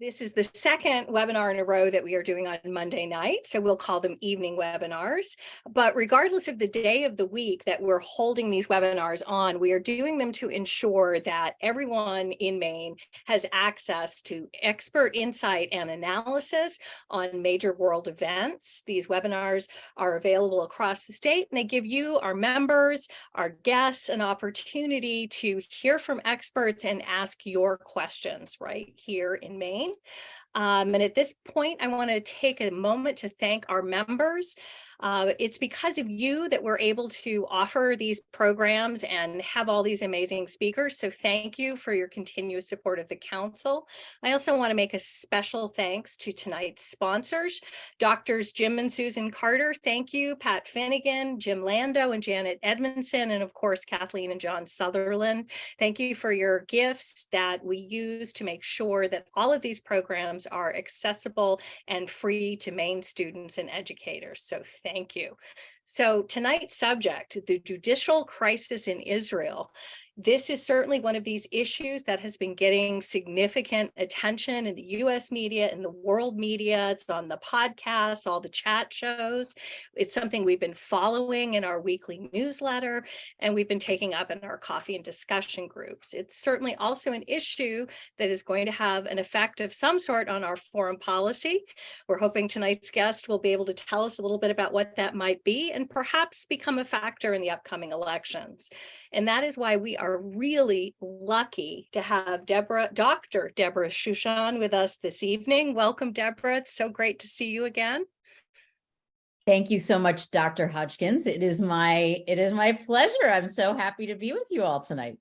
This is the second webinar in a row that we are doing on Monday night, so we'll call them evening webinars. But regardless of the day of the week that we're holding these webinars on, we are doing them to ensure that everyone in Maine has access to expert insight and analysis on major world events. These webinars are available across the state, and they give you, our members, our guests, an opportunity to hear from experts and ask your questions right here in Maine. And at this point, I want to take a moment to thank our members. It's because of you that we're able to offer these programs and have all these amazing speakers. So thank you for your continuous support of the council. I also want to make a special thanks to tonight's sponsors, Doctors Jim and Susan Carter. Thank you, Pat Finnegan, Jim Lando, and Janet Edmondson, and of course, Kathleen and John Sutherland. Thank you for your gifts that we use to make sure that all of these programs are accessible and free to Maine students and educators. So thank you. So tonight's subject, the judicial crisis in Israel. This is certainly one of these issues that has been getting significant attention in the US media and the world media. It's on the podcasts, all the chat shows. It's something we've been following in our weekly newsletter, and we've been taking up in our coffee and discussion groups. It's certainly also an issue that is going to have an effect of some sort on our foreign policy. We're hoping tonight's guest will be able to tell us a little bit about what that might be and perhaps become a factor in the upcoming elections. And that is why we are really lucky to have Dr. Debra Shushan with us this evening. Welcome, Debra. It's so great to see you again. Thank you so much, Dr. Hodgkins. It is my pleasure. I'm so happy to be with you all tonight.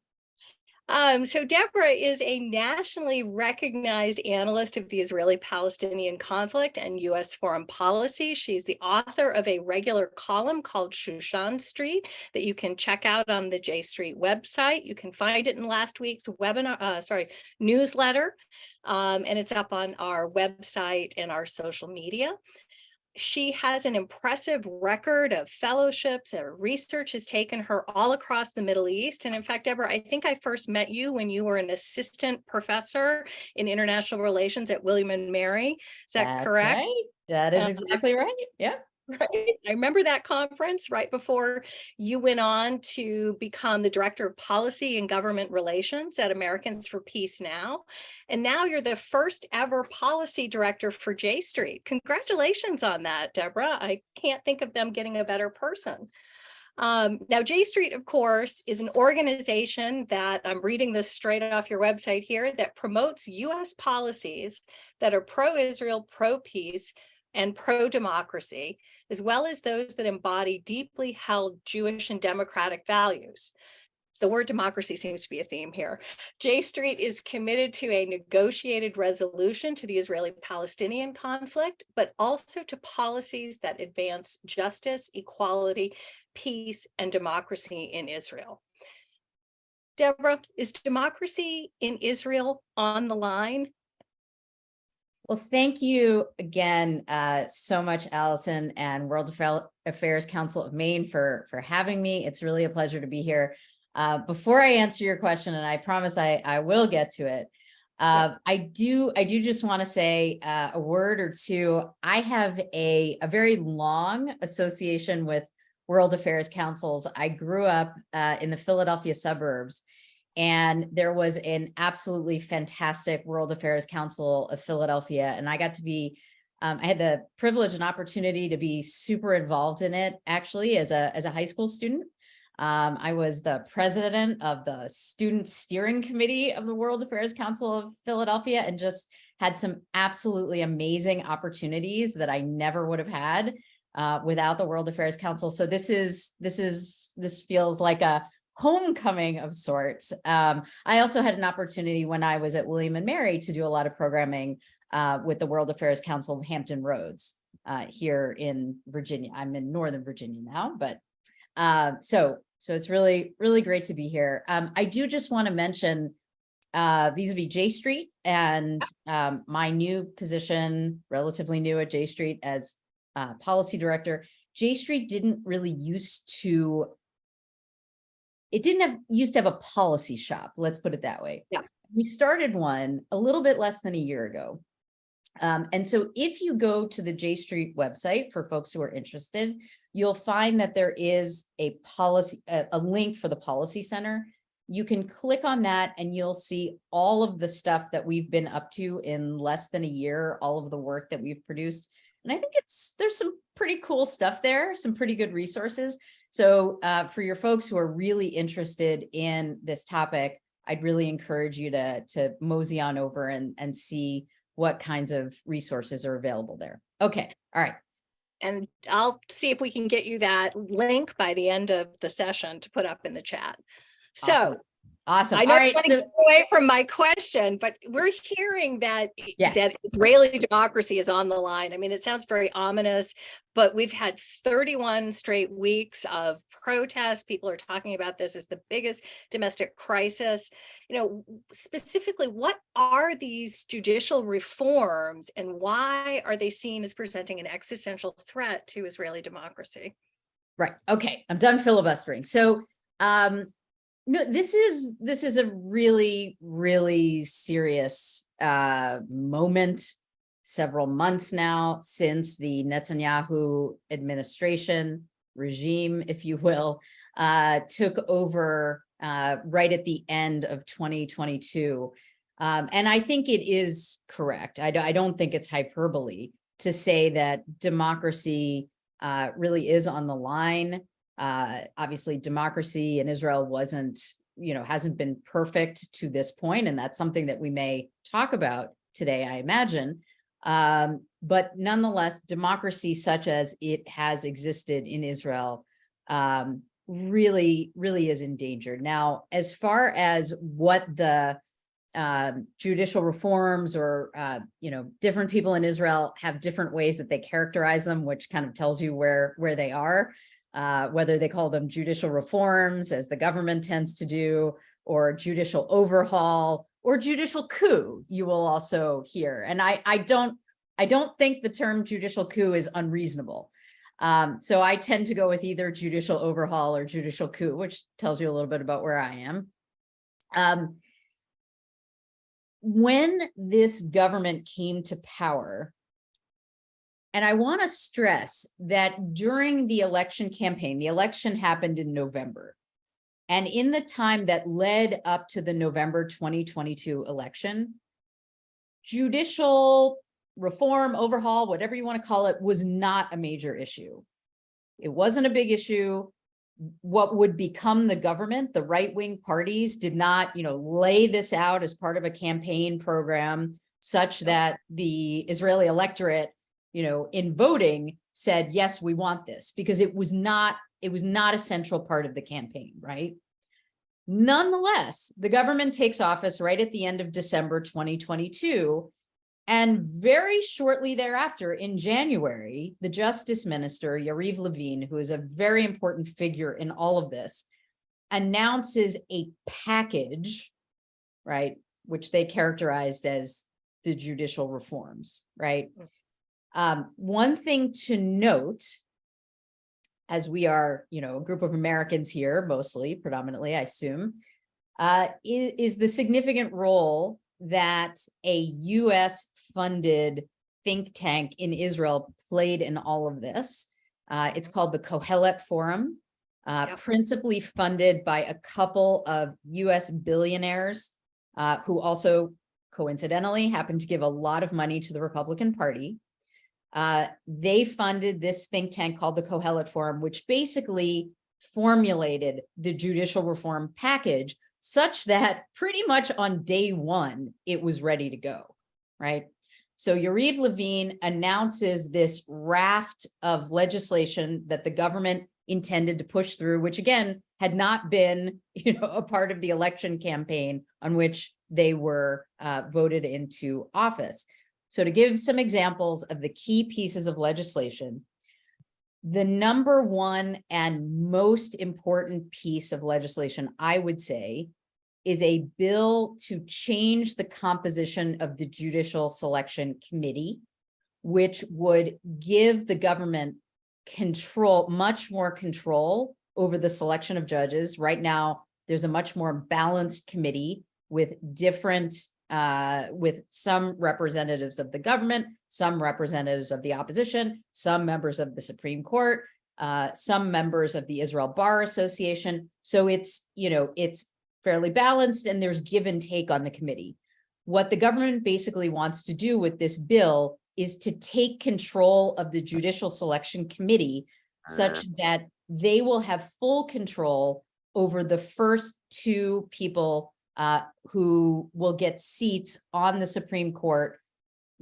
So Debra is a nationally recognized analyst of the Israeli-Palestinian conflict and U.S. foreign policy. She's the author of a regular column called Sushan Street that you can check out on the J Street website. You can find it in last week's newsletter, and it's up on our website and our social media. She has an impressive record of fellowships, and research has taken her all across the Middle East. And in fact, Debra, I think I first met you when you were an assistant professor in international relations at William and Mary. Is that correct? Right. That is exactly right. Yeah. Right. I remember that conference right before you went on to become the director of policy and government relations at Americans for Peace Now. And now you're the first ever policy director for J Street. Congratulations on that, Debra. I can't think of them getting a better person. Now, J Street, of course, is an organization that I'm reading this straight off your website here that promotes U.S. policies that are pro-Israel, pro-peace, and pro-democracy, as well as those that embody deeply held Jewish and democratic values. The word democracy seems to be a theme here. J Street is committed to a negotiated resolution to the Israeli-Palestinian conflict, but also to policies that advance justice, equality, peace, and democracy in Israel. Debra, is democracy in Israel on the line? Well, thank you again so much, Allison and World Affairs Council of Maine for having me. It's really a pleasure to be here. Before I answer your question, and I promise I will get to it, I do just want to say a word or two. I have a very long association with World Affairs Councils. I grew up in the Philadelphia suburbs, and there was an absolutely fantastic World Affairs Council of Philadelphia. And I got to be, I had the privilege and opportunity to be super involved in it, actually, as a high school student. I was the president of the student steering committee of the World Affairs Council of Philadelphia, and just had some absolutely amazing opportunities that I never would have had without the World Affairs Council. So this feels like a homecoming of sorts. I also had an opportunity when I was at William and Mary to do a lot of programming with the World Affairs Council of Hampton Roads here in Virginia. I'm in Northern Virginia now, but so it's really, really great to be here. I do just want to mention vis-a-vis J Street and my new position, relatively new at J Street as policy director. J Street didn't really used to have a policy shop. Let's put it that way. Yeah. We started one a little bit less than a year ago. And so if you go to the J Street website, for folks who are interested, you'll find that there is a policy, a link for the Policy Center. You can click on that and you'll see all of the stuff that we've been up to in less than a year, all of the work that we've produced. And I think there's some pretty cool stuff there, some pretty good resources. So for your folks who are really interested in this topic, I'd really encourage you to mosey on over and see what kinds of resources are available there. Okay, all right. And I'll see if we can get you that link by the end of the session to put up in the chat. So awesome. I know All right, I want to get away from my question, but we're hearing that, yes, that Israeli democracy is on the line. I mean, it sounds very ominous, but we've had 31 straight weeks of protests. People are talking about this as the biggest domestic crisis. You know, specifically, what are these judicial reforms and why are they seen as presenting an existential threat to Israeli democracy? Right. Okay, I'm done filibustering. So, no, this is a really, really serious moment. Several months now since the Netanyahu administration regime, if you will, took over right at the end of 2022. And I think it is correct. I don't think it's hyperbole to say that democracy really is on the line. Obviously, democracy in Israel hasn't been perfect to this point, and that's something that we may talk about today, I imagine. But nonetheless, democracy such as it has existed in Israel really, really is endangered. Now, as far as what the judicial reforms or, different people in Israel have different ways that they characterize them, which kind of tells you where they are. Whether they call them judicial reforms, as the government tends to do, or judicial overhaul, or judicial coup, you will also hear. And I don't think the term judicial coup is unreasonable. So I tend to go with either judicial overhaul or judicial coup, which tells you a little bit about where I am. When this government came to power, and I want to stress that during the election campaign, the election happened in November. And in the time that led up to the November 2022 election, judicial reform, overhaul, whatever you want to call it, was not a major issue. It wasn't a big issue. What would become the government, the right-wing parties, did not, lay this out as part of a campaign program such that the Israeli electorate, in voting said, yes, we want this, because it was not a central part of the campaign, right? Nonetheless, the government takes office right at the end of December 2022. And very shortly thereafter, in January, the Justice Minister, Yariv Levin, who is a very important figure in all of this, announces a package, right, which they characterized as the judicial reforms, right? One thing to note, as we are, a group of Americans here, mostly, predominantly, I assume, is the significant role that a US-funded think tank in Israel played in all of this. It's called the Kohelet Forum, principally funded by a couple of US billionaires who also, coincidentally, happen to give a lot of money to the Republican Party. They funded this think tank called the Kohelet Forum, which basically formulated the judicial reform package such that pretty much on day one, it was ready to go, right? So Yariv Levin announces this raft of legislation that the government intended to push through, which again, had not been, a part of the election campaign on which they were voted into office. So to give some examples of the key pieces of legislation, the number one and most important piece of legislation, I would say, is a bill to change the composition of the Judicial Selection Committee, which would give the government much more control over the selection of judges. Right now, there's a much more balanced committee with different with some representatives of the government, some representatives of the opposition, some members of the Supreme Court, some members of the Israel Bar Association. So it's, it's fairly balanced, and there's give and take on the committee. What the government basically wants to do with this bill is to take control of the Judicial Selection Committee such that they will have full control over the first two people who will get seats on the Supreme Court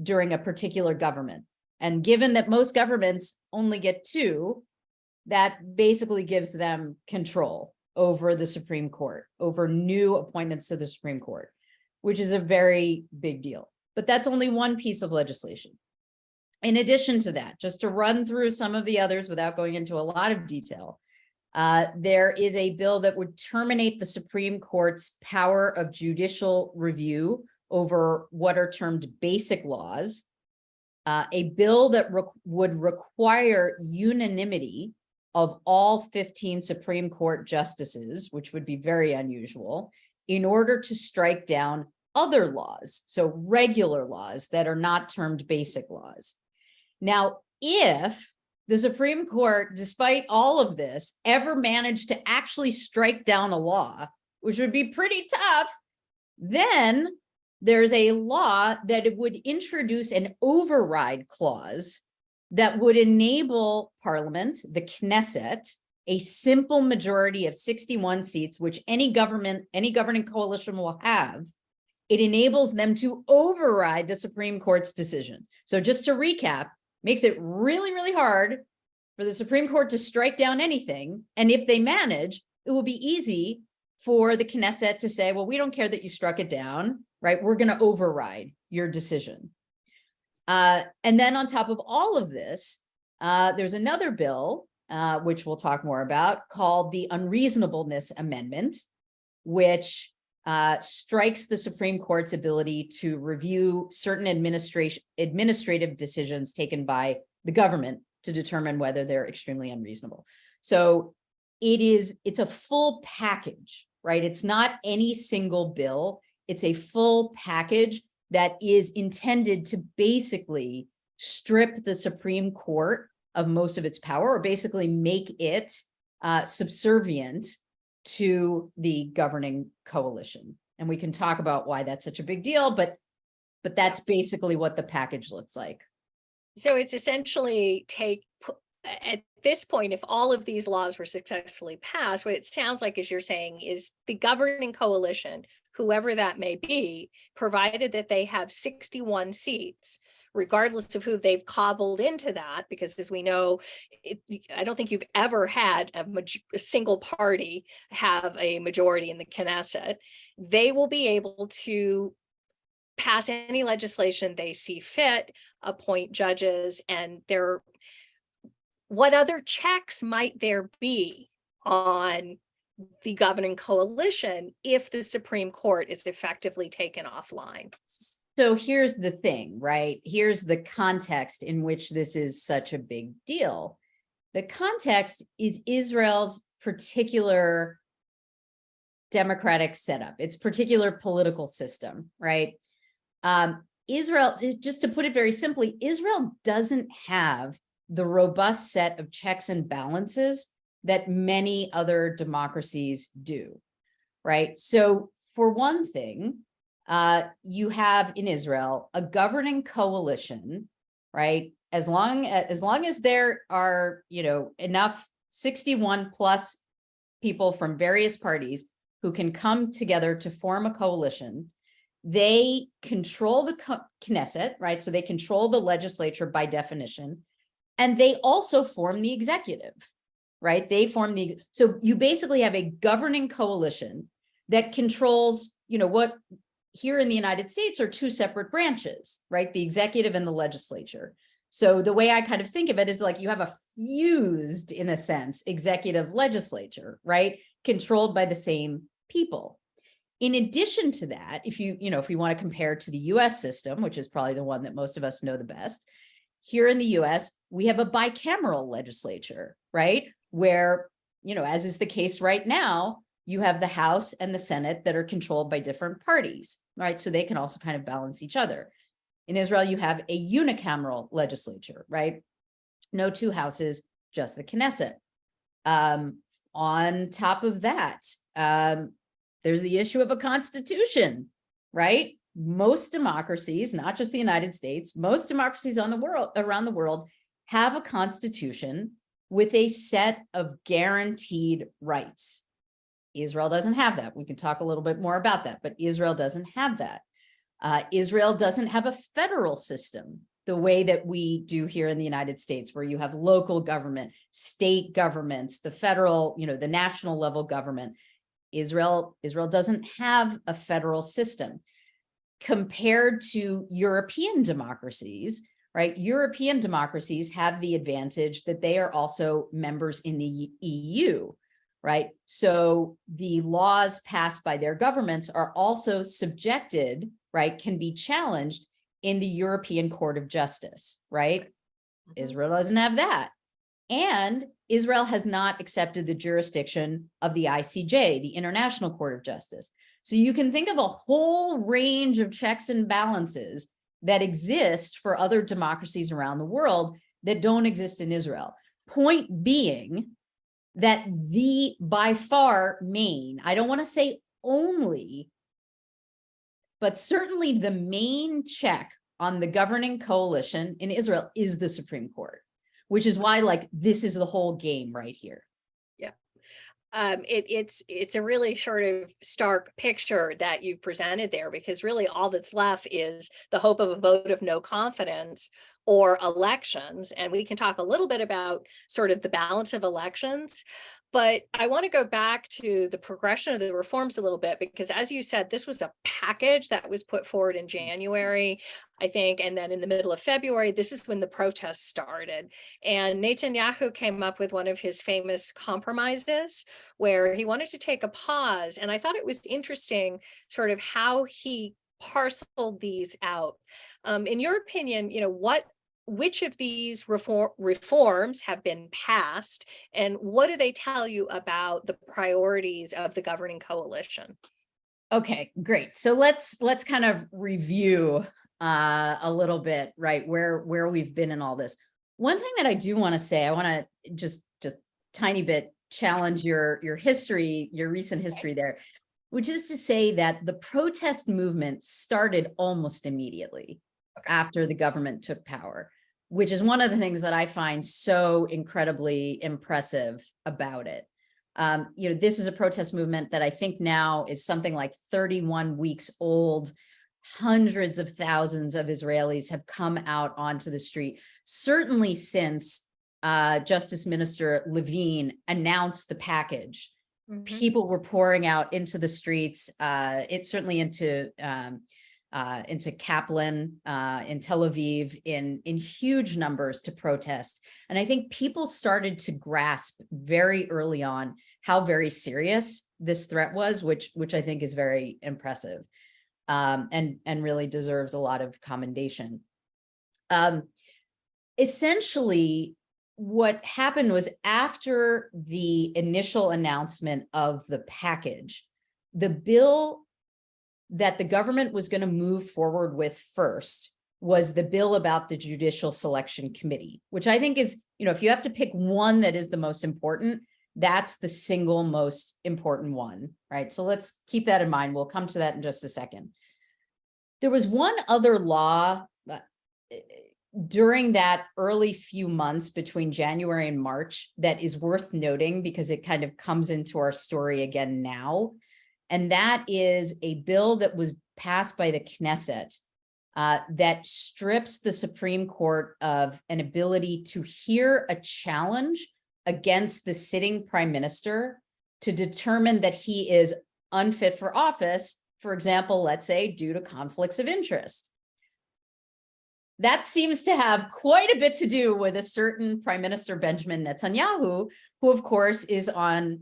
during a particular government. And given that most governments only get two, that basically gives them control over the Supreme Court, over new appointments to the Supreme Court, which is a very big deal. But that's only one piece of legislation. In addition to that, just to run through some of the others without going into a lot of detail, there is a bill that would terminate the Supreme Court's power of judicial review over what are termed basic laws, a bill that would require unanimity of all 15 Supreme Court justices, which would be very unusual, in order to strike down other laws, so regular laws that are not termed basic laws. Now, if the Supreme Court, despite all of this, ever managed to actually strike down a law, which would be pretty tough, then there's a law that it would introduce an override clause that would enable Parliament, the Knesset, a simple majority of 61 seats, which any governing coalition will have. It enables them to override the Supreme Court's decision. So just to recap, makes it really, really hard for the Supreme Court to strike down anything. And if they manage, it will be easy for the Knesset to say, well, we don't care that you struck it down, right? We're going to override your decision. And then on top of all of this, there's another bill, which we'll talk more about, called the Unreasonableness Amendment, which strikes the Supreme Court's ability to review certain administrative decisions taken by the government to determine whether they're extremely unreasonable. So it's a full package, right? It's not any single bill. It's a full package that is intended to basically strip the Supreme Court of most of its power, or basically make it subservient to the governing coalition. And we can talk about why that's such a big deal, but that's basically what the package looks like. So it's essentially at this point, if all of these laws were successfully passed, what it sounds like, as you're saying, is the governing coalition, whoever that may be, provided that they have 61 seats, regardless of who they've cobbled into that, because as we know, I don't think you've ever had a single party have a majority in the Knesset. They will be able to pass any legislation they see fit, appoint judges, and what other checks might there be on the governing coalition if the Supreme Court is effectively taken offline? So here's the thing, right? Here's the context in which this is such a big deal. The context is Israel's particular democratic setup, its particular political system, right? Israel, just to put it very simply, Israel doesn't have the robust set of checks and balances that many other democracies do, right? So for one thing, you have in Israel a governing coalition, right? As long as there are, enough 61 plus people from various parties who can come together to form a coalition, they control the Knesset, right? So they control the legislature by definition, and they also form the executive, right? So you basically have a governing coalition that controls, what here in the United States are two separate branches, right? The executive and the legislature. So the way I kind of think of it is like you have a fused, in a sense, executive legislature, right? Controlled by the same people. In addition to that, if you want to compare to the US system, which is probably the one that most of us know the best, here in the US, we have a bicameral legislature, right? Where, as is the case right now, you have the House and the Senate that are controlled by different parties, right? So they can also kind of balance each other. In Israel, you have a unicameral legislature, right? No two houses, just the Knesset. On top of that, there's the issue of a constitution, right? Most democracies, not just the United States, most democracies around the world have a constitution with a set of guaranteed rights. Israel doesn't have that. We can talk a little bit more about that, but Israel doesn't have that. Israel doesn't have a federal system the way that we do here in the United States, where you have local government, state governments, the federal, the national level government. Israel doesn't have a federal system compared to European democracies, right? European democracies have the advantage that they are also members in the EU, right? So the laws passed by their governments are also subjected, right, can be challenged in the European Court of Justice, right? Mm-hmm. Israel doesn't have that. And Israel has not accepted the jurisdiction of the ICJ, the International Court of Justice. So you can think of a whole range of checks and balances that exist for other democracies around the world that don't exist in Israel. Point being that the by far main, I don't want to say only, but certainly the main check on the governing coalition in Israel is the Supreme Court, which is why this is the whole game right here. Yeah. It's a really sort of stark picture that you've presented there, because really all that's left is the hope of a vote of no confidence or elections. And we can talk a little bit about sort of the balance of elections. But I want to go back to the progression of the reforms a little bit, because as you said, this was a package that was put forward in January, I think, and then in the middle of February, this is when the protests started. And Netanyahu came up with one of his famous compromises where he wanted to take a pause. And I thought it was interesting sort of how he parceled these out. In your opinion, which of these reforms have been passed, and what do they tell you about the priorities of the governing coalition? Okay, great. So let's kind of review a little bit, right, where we've been in all this. One thing that I do want to say, I want to just tiny bit challenge your history, your recent history there, which is to say that the protest movement started almost immediately after the government took power, which is one of the things that I find so incredibly impressive about it. This is a protest movement that I think now is something like 31 weeks old. Hundreds of thousands of Israelis have come out onto the street, certainly since Justice Minister Levine announced the package. Mm-hmm. People were pouring out into the streets, certainly into Kaplan, in Tel Aviv, in huge numbers to protest. And I think people started to grasp very early on how very serious this threat was, which I think is very impressive, and really deserves a lot of commendation. Essentially, what happened was after the initial announcement of the package, the bill that the government was going to move forward with first was the bill about the Judicial Selection Committee, which I think is, if you have to pick one that is the most important, that's the single most important one, right? So let's keep that in mind. We'll come to that in just a second. There was one other law during that early few months between January and March that is worth noting because it kind of comes into our story again now. And that is a bill that was passed by the Knesset that strips the Supreme Court of an ability to hear a challenge against the sitting prime minister to determine that he is unfit for office, for example, let's say due to conflicts of interest. That seems to have quite a bit to do with a certain Prime Minister Benjamin Netanyahu, who of course is on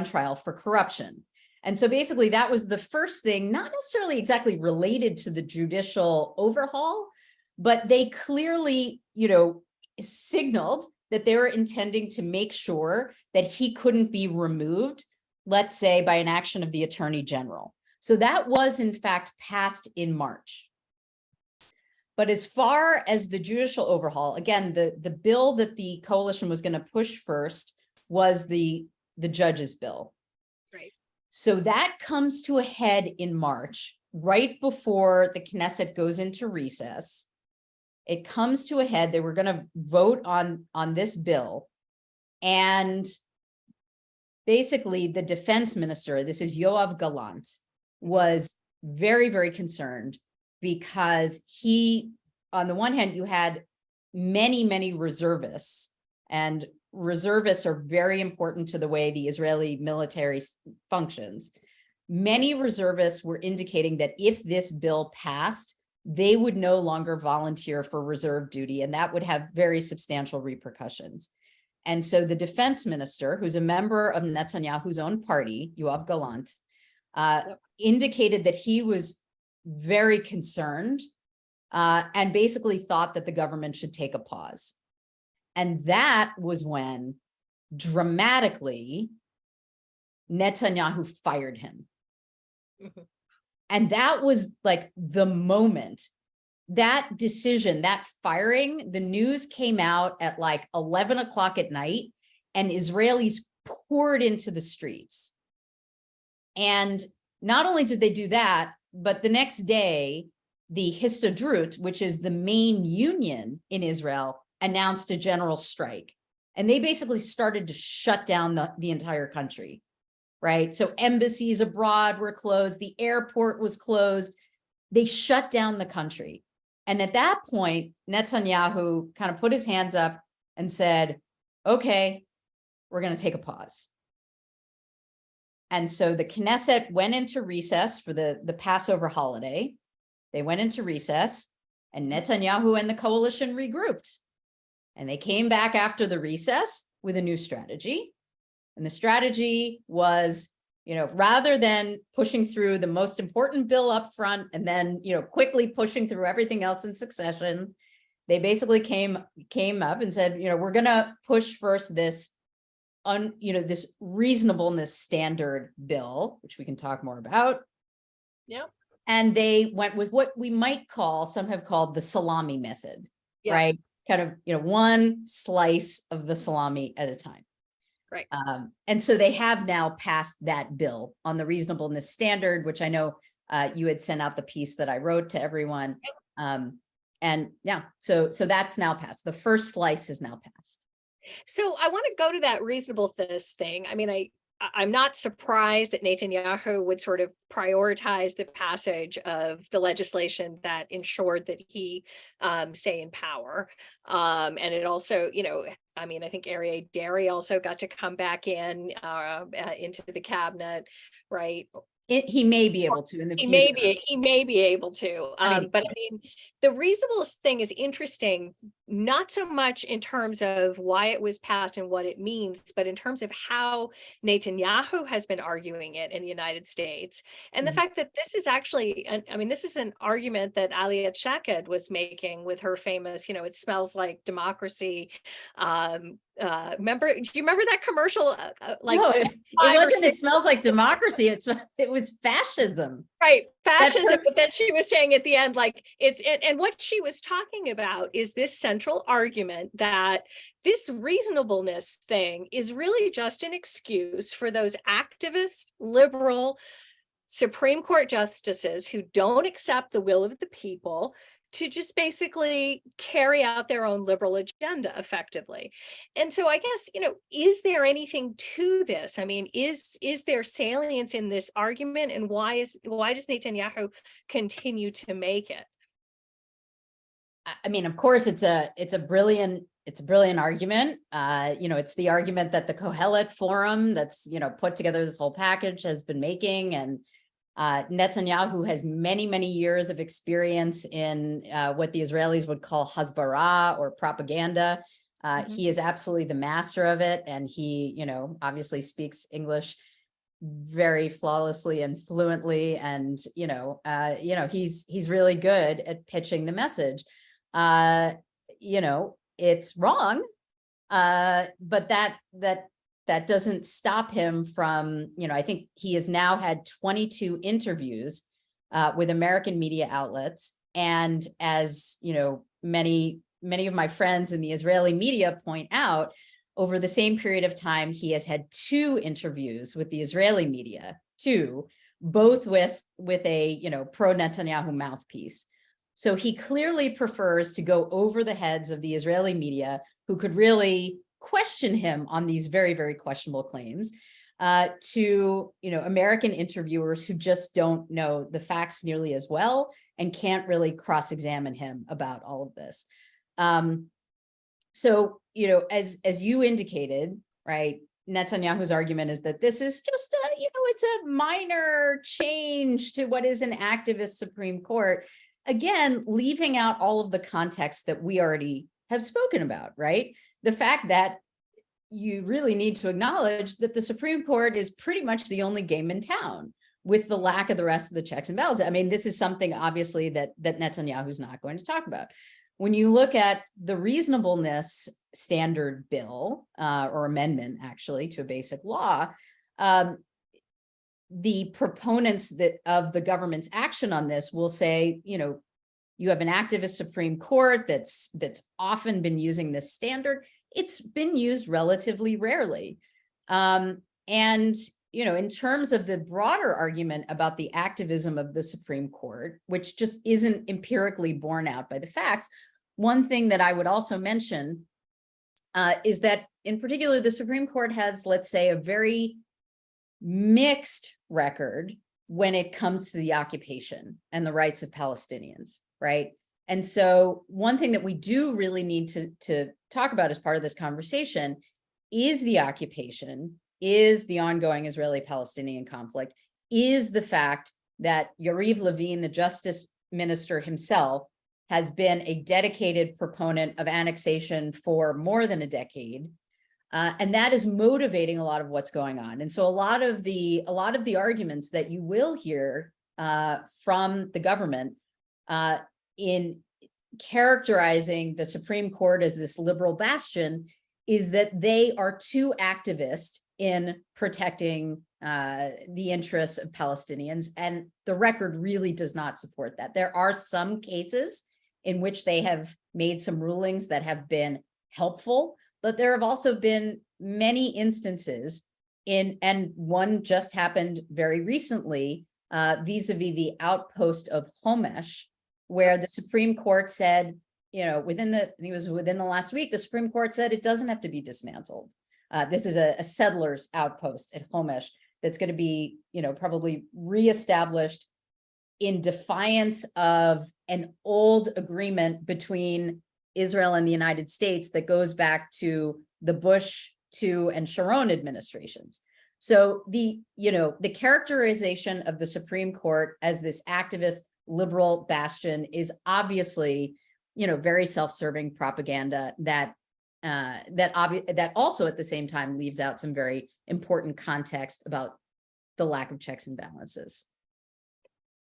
trial for corruption. And so basically that was the first thing, not necessarily exactly related to the judicial overhaul, but they clearly, signaled that they were intending to make sure that he couldn't be removed let's say by an action of the Attorney General. So that was in fact passed in March. But as far as the judicial overhaul, again, the bill that the coalition was going to push first was the judge's bill. Right. So that comes to a head in March, right before the Knesset goes into recess. It comes to a head. They were going to vote on this bill. And basically the defense minister, this is Yoav Gallant, was very, very concerned because he, on the one hand, you had many, many reservists, and reservists are very important to the way the Israeli military functions. Many reservists were indicating that if this bill passed, they would no longer volunteer for reserve duty, and that would have very substantial repercussions. And so the defense minister, who's a member of Netanyahu's own party, Yoav Gallant, indicated that he was very concerned and basically thought that the government should take a pause. And that was when dramatically Netanyahu fired him. Mm-hmm. And that was like the moment, that decision, that firing, the news came out at like 11 o'clock at night, and Israelis poured into the streets. And not only did they do that, but the next day, the Histadrut, which is the main union in Israel, announced a general strike. And they basically started to shut down the entire country, right? So embassies abroad were closed. The airport was closed. They shut down the country. And at that point, Netanyahu kind of put his hands up and said, okay, we're going to take a pause. And so the Knesset went into recess for the Passover holiday. They went into recess, and Netanyahu and the coalition regrouped. And they came back after the recess with a new strategy. And the strategy was, rather than pushing through the most important bill up front and then, quickly pushing through everything else in succession, they basically came up and said, we're going to push first this this reasonableness standard bill, which we can talk more about. Yeah. And they went with what we might call, some have called the salami method, right? Kind of, one slice of the salami at a time. Right. And so they have now passed that bill on the reasonableness standard, which I know you had sent out the piece that I wrote to everyone. And yeah, so that's now passed. The first slice is now passed. So I want to go to that reasonableness thing. I mean, I'm not surprised that Netanyahu would sort of prioritize the passage of the legislation that ensured that he stay in power. And it also, I mean, I think Aryeh Deri also got to come back in into the cabinet, right? He may be able to in the future. He may be able to. But I mean, the reasonableness thing is interesting, not so much in terms of why it was passed and what it means, but in terms of how Netanyahu has been arguing it in the United States. And the fact that this is actually, this is an argument that Ayelet Shaked was making with her famous, it smells like democracy. Do you remember that commercial? No, it wasn't. It smells like democracy. It was fascism. Right, fascism. But then she was saying at the end, like and what she was talking about is this central argument that this reasonableness thing is really just an excuse for those activist, liberal Supreme Court justices who don't accept the will of the people to just basically carry out their own liberal agenda effectively. And so I guess, is there anything to this? I mean, is there salience in this argument, and why does Netanyahu continue to make it? I mean, of course, it's a brilliant argument. It's the argument that the Kohelet Forum that's, put together this whole package has been making, and Netanyahu has many, many years of experience in what the Israelis would call hasbara, or propaganda. He is absolutely the master of it. And he, obviously speaks English very flawlessly and fluently. And, he's really good at pitching the message. It's wrong. But that that doesn't stop him from, I think he has now had 22 interviews with American media outlets. And as many of my friends in the Israeli media point out, over the same period of time, he has had 2 interviews with the Israeli media, both with a pro-Netanyahu mouthpiece. So he clearly prefers to go over the heads of the Israeli media, who could really question him on these very, very questionable claims, to American interviewers who just don't know the facts nearly as well and can't really cross-examine him about all of this. So as you indicated, right, Netanyahu's argument is that this is just it's a minor change to what is an activist Supreme Court, again leaving out all of the context that we already have spoken about, right? The fact that you really need to acknowledge that the Supreme Court is pretty much the only game in town, with the lack of the rest of the checks and balances. I mean, this is something obviously that Netanyahu's not going to talk about. When you look at the reasonableness standard bill or amendment, actually, to a basic law, the proponents of the government's action on this will say, you have an activist Supreme Court that's often been using this standard. It's been used relatively rarely. And, in terms of the broader argument about the activism of the Supreme Court, which just isn't empirically borne out by the facts, one thing that I would also mention is that in particular, the Supreme Court has, let's say, a very mixed record when it comes to the occupation and the rights of Palestinians, right? And so one thing that we do really need to talk about as part of this conversation is the occupation, is the ongoing Israeli-Palestinian conflict, is the fact that Yariv Levin, the justice minister himself, has been a dedicated proponent of annexation for more than a decade. And that is motivating a lot of what's going on. And so a lot of the arguments that you will hear from the government in characterizing the Supreme Court as this liberal bastion is that they are too activist in protecting the interests of Palestinians. And the record really does not support that. There are some cases in which they have made some rulings that have been helpful, but there have also been many instances and one just happened very recently vis-a-vis the outpost of Homesh, where the Supreme Court said, within the last week, the Supreme Court said it doesn't have to be dismantled. This is a settlers outpost at Homesh that's going to be, probably reestablished in defiance of an old agreement between Israel and the United States that goes back to the Bush II and Sharon administrations. So the characterization of the Supreme Court as this activist liberal bastion is obviously, very self-serving propaganda that also at the same time leaves out some very important context about the lack of checks and balances.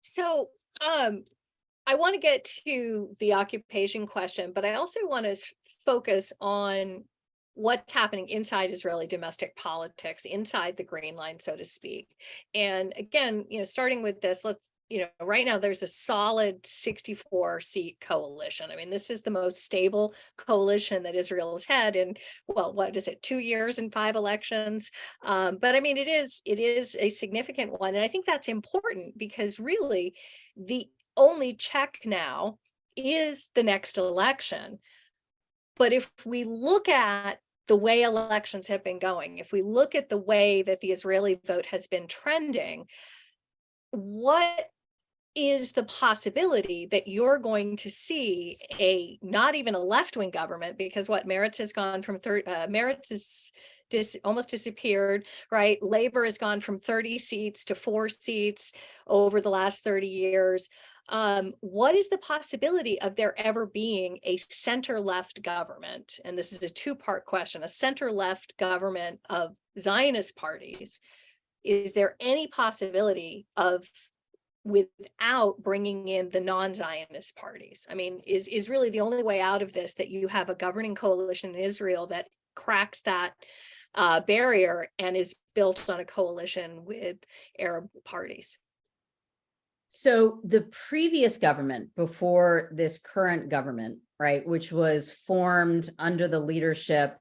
So I want to get to the occupation question, but I also want to focus on what's happening inside Israeli domestic politics, inside the Green Line, so to speak. And again, starting with this, right now there's a solid 64-seat coalition. I mean, this is the most stable coalition that Israel has had in, 2 years and 5 elections. But I mean, it is a significant one. And I think that's important because really the only check now is the next election. But if we look at the way elections have been going, if we look at the way that the Israeli vote has been trending, what is the possibility that you're going to see not even a left-wing government, because Meretz has gone from Meretz is almost disappeared, right? Labor has gone from 30 seats to 4 seats over the last 30 years. What is the possibility of there ever being a center-left government? And this is a 2-part question, a center-left government of Zionist parties. Is there any possibility of, without bringing in the non-Zionist parties? I mean, is really the only way out of this that you have a governing coalition in Israel that cracks that barrier and is built on a coalition with Arab parties. So the previous government before this current government, right, which was formed under the leadership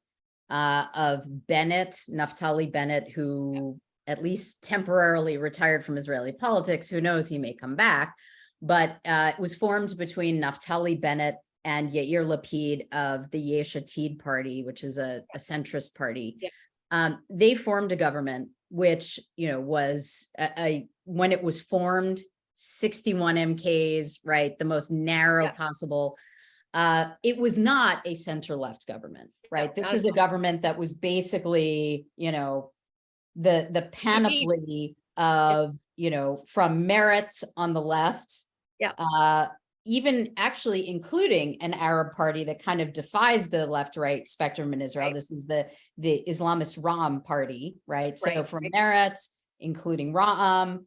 of Bennett, Naftali Bennett, who at least temporarily retired from Israeli politics. Who knows, he may come back. But it was formed between Naftali Bennett and Yair Lapid of the Yesh Atid party, which is a centrist party. Yeah. They formed a government which, was when it was formed, 61 MKs, right? The most narrow possible. It was not a center-left government, right? This was a government that was basically, the panoply of, from Meretz on the left, even actually including an Arab party that kind of defies the left-right spectrum in Israel. Right. This is the Islamist Ra'am party, right? So from Meretz, including Ra'am,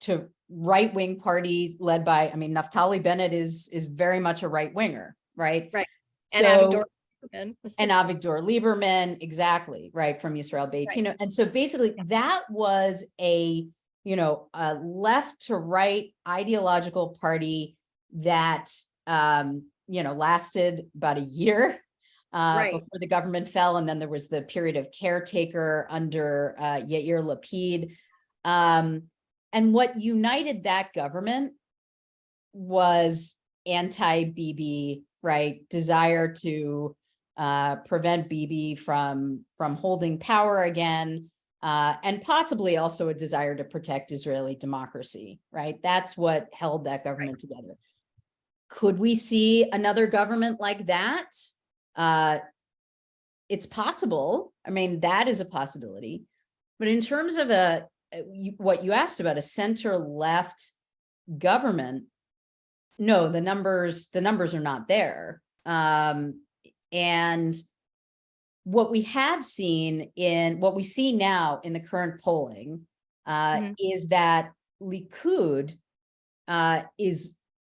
to right-wing parties led by, Naftali Bennett is very much a right-winger, right? Right. And Avigdor Lieberman. And Avigdor Lieberman, exactly, right, from Yisrael Beitinu. Right. And so basically that was a left to right ideological party that, lasted about a year before the government fell. And then there was the period of caretaker under Yair Lapid. And what united that government was anti-Bibi, right? Desire to prevent Bibi from holding power again, and possibly also a desire to protect Israeli democracy, right? That's what held that government together. Could we see another government like that? It's possible. That is a possibility. But in terms of what you asked about, a center-left government, no, the numbers are not there. And what we have seen what we see now in the current polling is that Likud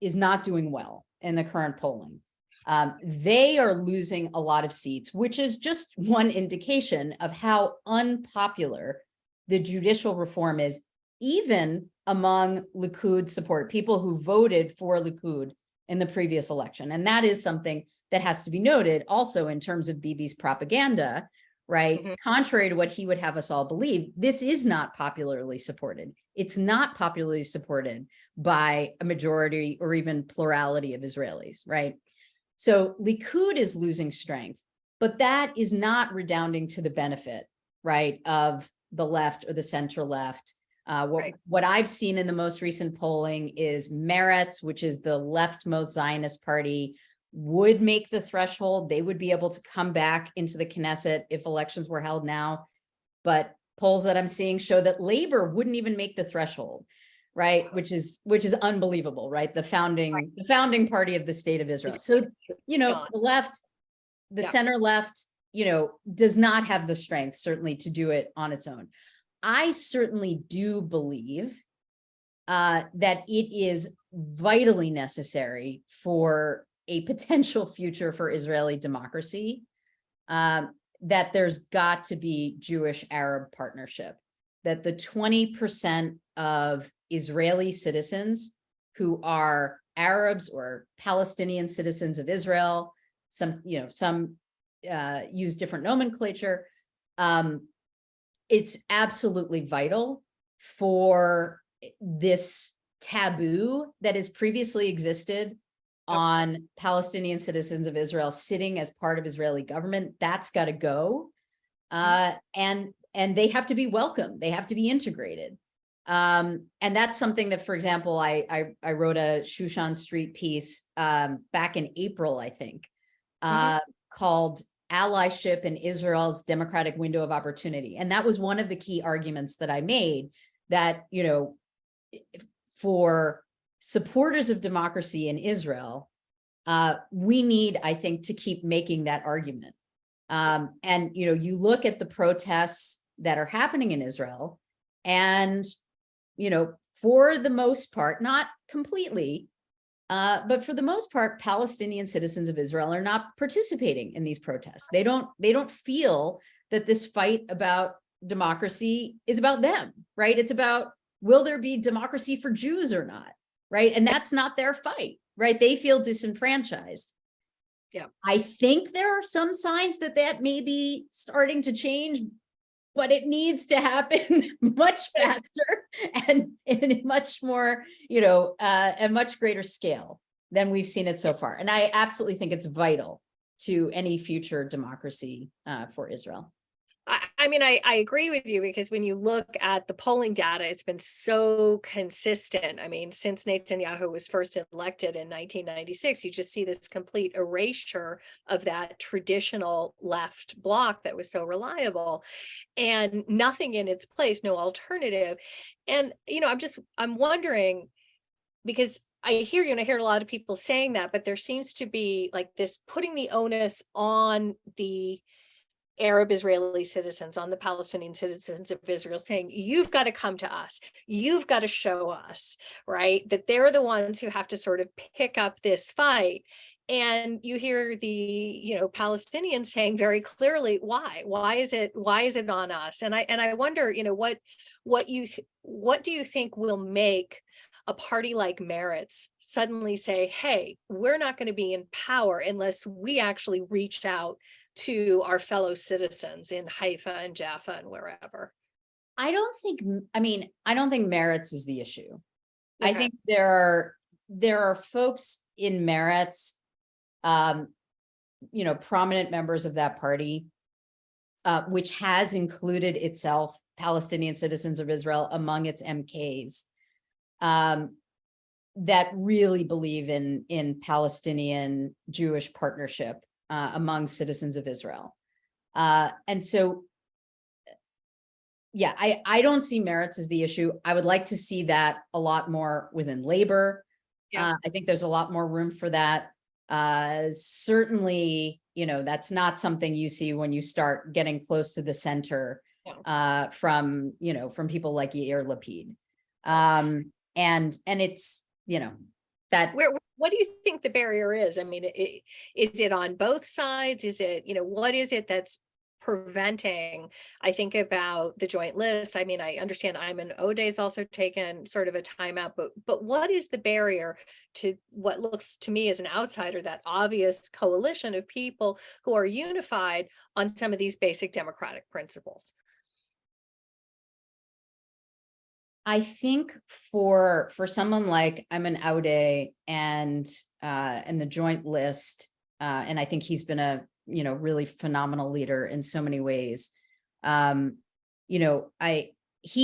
is not doing well in the current polling. They are losing a lot of seats, which is just one indication of how unpopular the judicial reform is, even among Likud support, people who voted for Likud in the previous election. And that is something that has to be noted also in terms of Bibi's propaganda, right? Mm-hmm. Contrary to what he would have us all believe, this is not popularly supported. It's not popularly supported by a majority or even plurality of Israelis, right? So Likud is losing strength, but that is not redounding to the benefit, right, of the left or the center left. What I've seen in the most recent polling is Meretz, which is the leftmost Zionist party, would make the threshold. They would be able to come back into the Knesset if elections were held now. But polls that I'm seeing show that Labor wouldn't even make the threshold, right? Which is unbelievable, right? The founding party of the state of Israel. So, the left, the center left, does not have the strength, certainly, to do it on its own. I certainly do believe that it is vitally necessary for a potential future for Israeli democracy, that there's got to be Jewish-Arab partnership, that the 20% of Israeli citizens who are Arabs or Palestinian citizens of Israel, some use different nomenclature, it's absolutely vital for this taboo that has previously existed on Palestinian citizens of Israel sitting as part of Israeli government. That's got to go. And they have to be welcomed. They have to be integrated. And that's something that, for example, I wrote a Shushan Street piece back in April, I think, called Allyship in Israel's Democratic Window of Opportunity. And that was one of the key arguments that I made, that, for supporters of democracy in Israel, we need, I think, to keep making that argument. And, you look at the protests that are happening in Israel, and, for the most part, not completely, but for the most part, Palestinian citizens of Israel are not participating in these protests. They don't feel that this fight about democracy is about them, right? It's about, will there be democracy for Jews or not, right? And that's not their fight, right? They feel disenfranchised. Yeah. I think there are some signs that that may be starting to change, but it needs to happen much faster and in a much more, a much greater scale than we've seen it so far. And I absolutely think it's vital to any future democracy for Israel. I mean, I agree with you, because when you look at the polling data, it's been so consistent. I mean, since Netanyahu was first elected in 1996, you just see this complete erasure of that traditional left bloc that was so reliable, and nothing in its place, no alternative. And, I'm wondering, because I hear you and I hear a lot of people saying that, but there seems to be like this putting the onus on the Arab Israeli citizens, on the Palestinian citizens of Israel, saying, you've got to come to us. You've got to show us, right? That they're the ones who have to sort of pick up this fight. And you hear the, Palestinians saying very clearly, why? Why is it on us? And I wonder, what do you think will make a party like Meretz suddenly say, hey, we're not going to be in power unless we actually reach out to our fellow citizens in Haifa and Jaffa and wherever? I don't think Meretz is the issue. Okay. I think there are folks in Meretz, prominent members of that party, which has included itself Palestinian citizens of Israel among its MKs, that really believe in Palestinian Jewish partnership among citizens of Israel. And so, yeah, I don't see Meretz as the issue. I would like to see that a lot more within labor. Yeah. I think there's a lot more room for that. Certainly, that's not something you see when you start getting close to the center, from people like Yair Lapid. And it's, that. What do you think the barrier is? I mean, is it on both sides? Is it, what is it that's preventing? I think about the joint list. I mean, I understand Ayman Odeh's also taken sort of a timeout, but what is the barrier to what looks to me as an outsider, that obvious coalition of people who are unified on some of these basic democratic principles? I think for someone like Ayman Odeh and the joint list, and I think he's been a really phenomenal leader in so many ways. He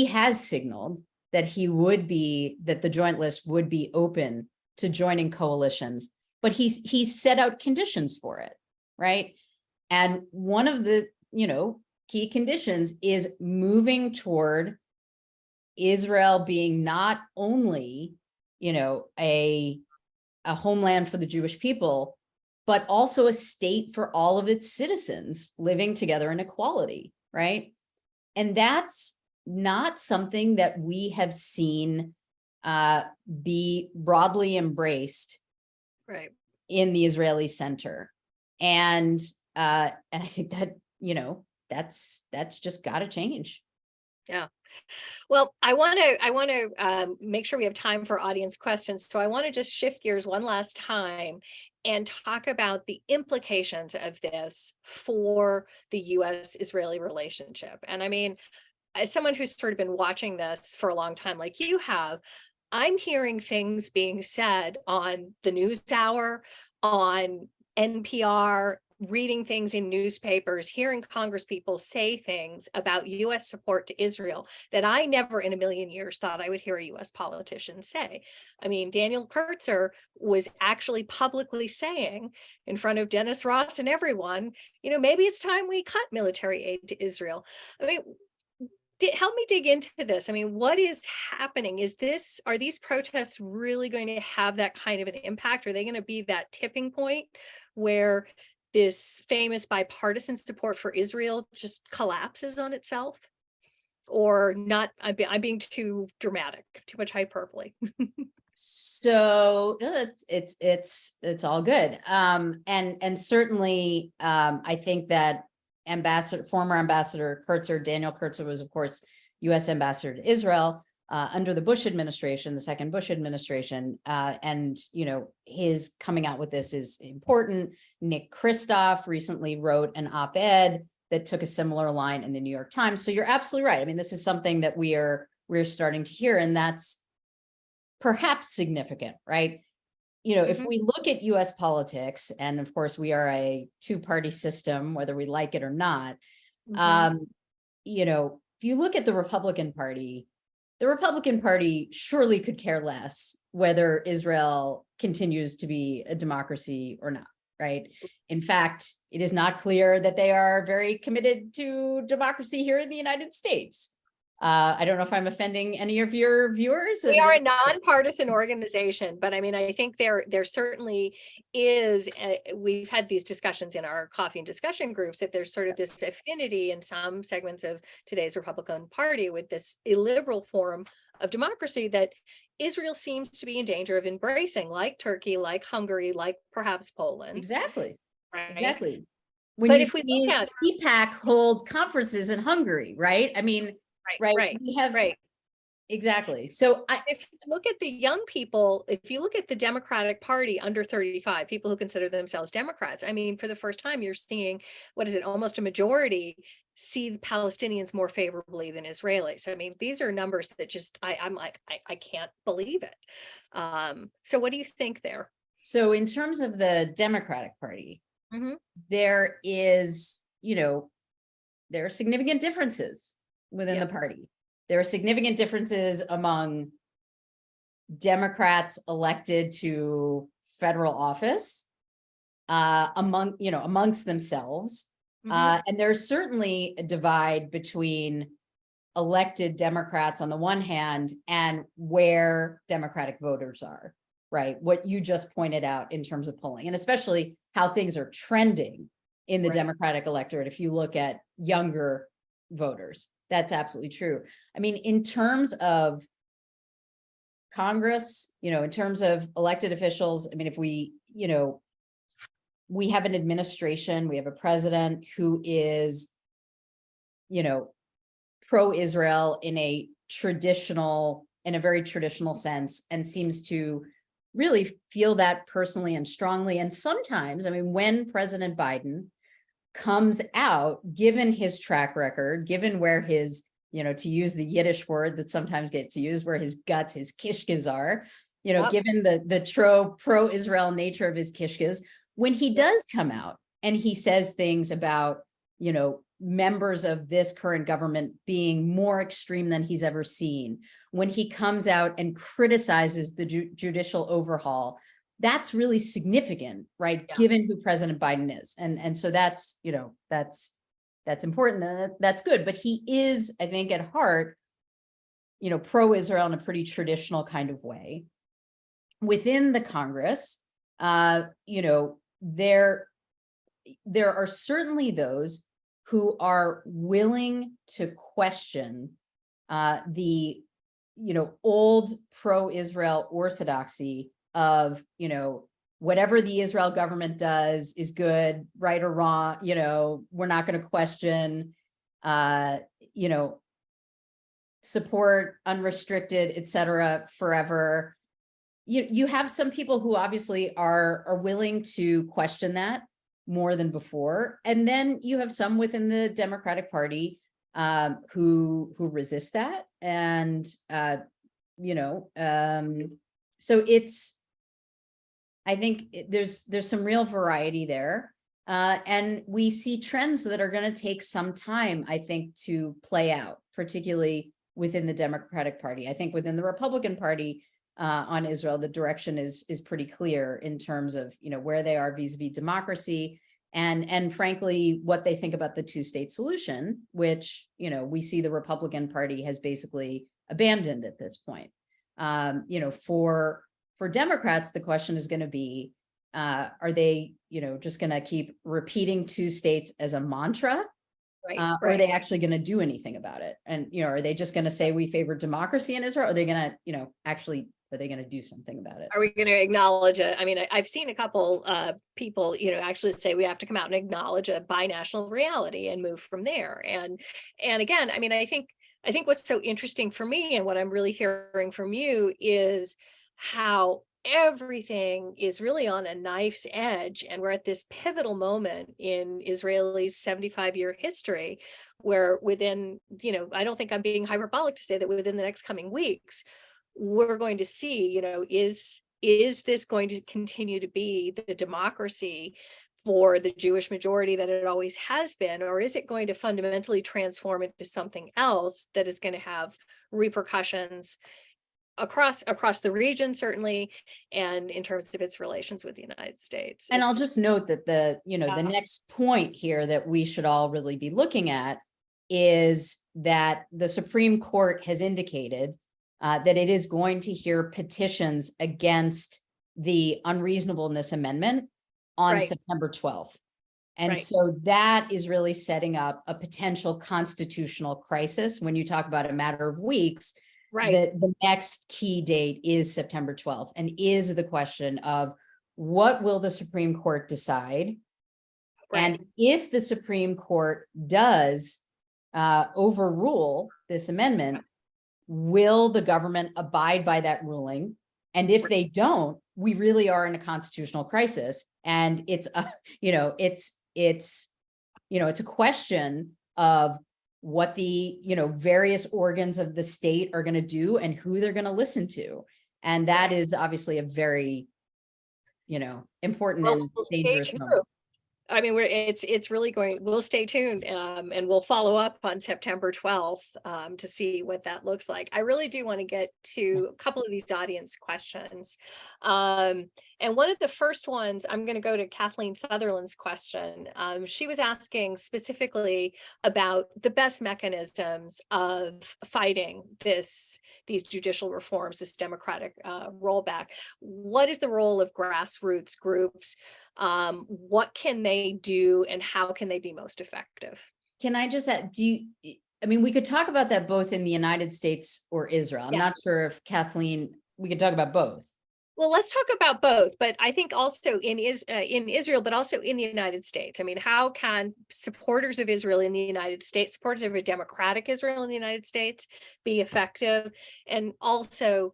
has signaled that that the joint list would be open to joining coalitions, but he's set out conditions for it, right? And one of the key conditions is moving toward Israel being not only, a homeland for the Jewish people, but also a state for all of its citizens living together in equality, right? And that's not something that we have seen be broadly embraced, right, in the Israeli center. And I think that, that's just got to change. Yeah. Well, I want to make sure we have time for audience questions. So I want to just shift gears one last time and talk about the implications of this for the U.S.-Israeli relationship. And I mean, as someone who's sort of been watching this for a long time, like you have, I'm hearing things being said on the NewsHour, on NPR, reading things in newspapers, hearing congresspeople say things about U.S. support to Israel that I never in a million years thought I would hear a U.S. politician say. I mean, Daniel Kurtzer was actually publicly saying in front of Dennis Ross and everyone, maybe it's time we cut military aid to Israel. I mean, help me dig into this. I mean, what is happening? Are these protests really going to have that kind of an impact? Are they going to be that tipping point where this famous bipartisan support for Israel just collapses on itself? Or not? I'm being too dramatic, too much hyperbole. So no, it's all good. And certainly I think that former ambassador Kurtzer, Daniel Kurtzer, was of course U.S. ambassador to Israel under the Bush administration, the second Bush administration, and his coming out with this is important. Nick Kristof recently wrote an op-ed that took a similar line in the New York Times. So you're absolutely right. I mean, this is something that we're starting to hear, and that's perhaps significant, right? If we look at US politics, and of course we are a two-party system, whether we like it or not, if you look at the Republican Party surely could care less whether Israel continues to be a democracy or not, right? In fact, it is not clear that they are very committed to democracy here in the United States. I don't know if I'm offending any of your viewers. We are a nonpartisan organization, but I mean, I think there certainly is, we've had these discussions in our coffee and discussion groups, that there's sort of this affinity in some segments of today's Republican Party with this illiberal form of democracy that Israel seems to be in danger of embracing, like Turkey, like Hungary, like perhaps Poland. Exactly. Right? Exactly. When But you if we see look at CPAC hold conferences in Hungary, right? I mean, right. We have exactly. So if you look at the young people, if you look at the Democratic Party under 35, people who consider themselves Democrats, I mean, for the first time, you're seeing, what is it, almost a majority see the Palestinians more favorably than Israelis. I mean, these are numbers that just, I'm like, I can't believe it. So what do you think there? So in terms of the Democratic Party, there is, there are significant differences within the party. There are significant differences among Democrats elected to federal office, amongst themselves. And there's certainly a divide between elected Democrats on the one hand and where Democratic voters are, right? What you just pointed out in terms of polling, and especially how things are trending in the Democratic electorate. If you look at younger voters, that's absolutely true. I mean, in terms of Congress, in terms of elected officials, I mean, if we, we have an administration, we have a president who is, pro-Israel in a very traditional sense, and seems to really feel that personally and strongly. And sometimes, I mean, when President Biden comes out, given his track record, given where his, to use the Yiddish word that sometimes gets used, where his guts, his kishkas are, given the pro-Israel nature of his kishkas, when he does come out and he says things about, members of this current government being more extreme than he's ever seen, when he comes out and criticizes the judicial overhaul, that's really significant, right? Given who President Biden is. And so that's, that's important. That's good. But he is, I think, at heart, pro-Israel in a pretty traditional kind of way. Within the Congress, there are certainly those who are willing to question the, old pro-Israel orthodoxy of, whatever the Israel government does is good, right or wrong, we're not going to question, support unrestricted, et cetera, forever. You have some people who obviously are willing to question that more than before. And then you have some within the Democratic Party who resist that. And, so I think there's some real variety there. And we see trends that are going to take some time, I think, to play out, particularly within the Democratic Party. I think within the Republican Party on Israel, the direction is pretty clear in terms of, where they are vis-a-vis democracy and frankly, what they think about the two-state solution, which, we see the Republican Party has basically abandoned at this point. For Democrats, the question is going to be, are they, just going to keep repeating two states as a mantra? Or are they actually going to do anything about it? And, are they just going to say we favor democracy in Israel? Or are they going to, actually are they going to do something about it? Are we going to acknowledge it? I mean, I've seen a couple people, actually say we have to come out and acknowledge a binational reality and move from there. And again, I mean, I think what's so interesting for me and what I'm really hearing from you is how everything is really on a knife's edge, and we're at this pivotal moment in Israel's 75-year history where within, I don't think I'm being hyperbolic to say that within the next coming weeks we're going to see, is this going to continue to be the democracy for the Jewish majority that it always has been, or is it going to fundamentally transform into something else that is going to have repercussions across the region, certainly, and in terms of its relations with the United States? And I'll just note that the next point here that we should all really be looking at is that the Supreme Court has indicated that it is going to hear petitions against the unreasonableness amendment on September 12th. And so that is really setting up a potential constitutional crisis. When you talk about a matter of weeks, the next key date is September 12th, and is the question of what will the Supreme Court decide? And if the Supreme Court does overrule this amendment, will the government abide by that ruling? And if they don't, we really are in a constitutional crisis. And it's a, it's a question of what the, various organs of the state are going to do and who they're going to listen to. And that is obviously a very, important and dangerous moment. I mean, it's really going, we'll stay tuned, and we'll follow up on September 12th to see what that looks like. I really do want to get to a couple of these audience questions. And one of the first ones, I'm going to go to Kathleen Sutherland's question. She was asking specifically about the best mechanisms of fighting these judicial reforms, this democratic rollback. What is the role of grassroots groups? What can they do, and how can they be most effective? Can I just add, we could talk about that both in the United States or Israel. I'm not sure if Kathleen, we could talk about both. Well, let's talk about both, but I think also in Israel, but also in the United States. I mean, how can supporters of Israel in the United States, supporters of a democratic Israel in the United States, be effective, and also